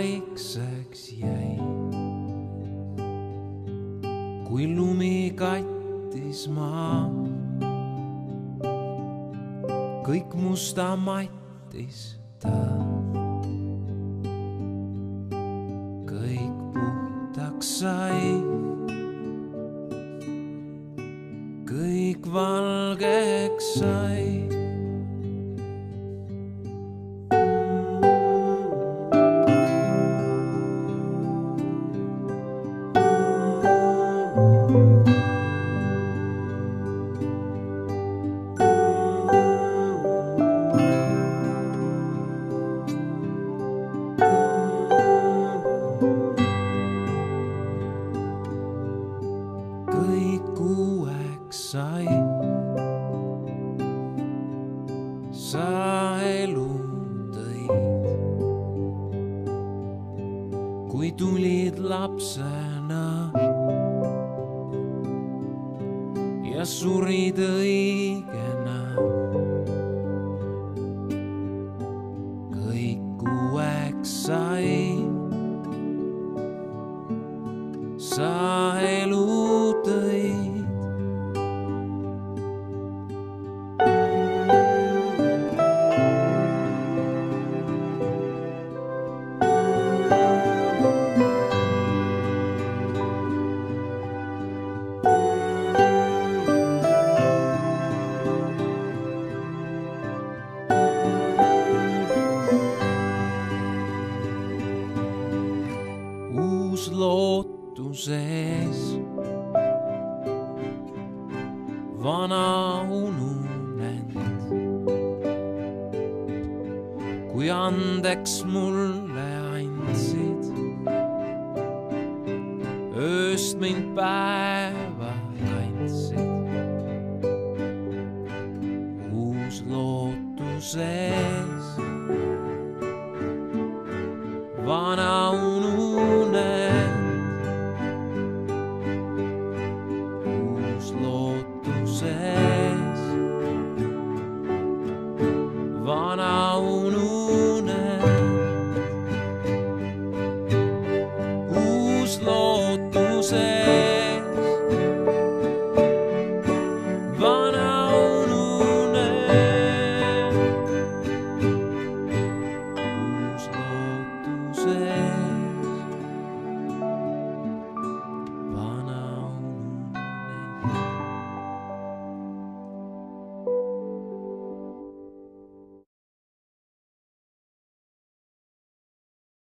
vaikseks jäi. Kui lumi kattis maa, kõik musta mattis ta. Kõik puhtaks sai, kõik valgeks sai. Kõik uueks sai, sa elu tõid. Kui tulid lapsena ja surid õigena, kõik uueks sai, sa elu tõid. Uus lootuses, vana ununenud. Kui andeks mulle andsid, ööst mind päeva kandsid. Uus lootuses, vana ununenud. Uus lootuses, vana ununenud. Uus lootuses, vana ununenud. Uus lootuses.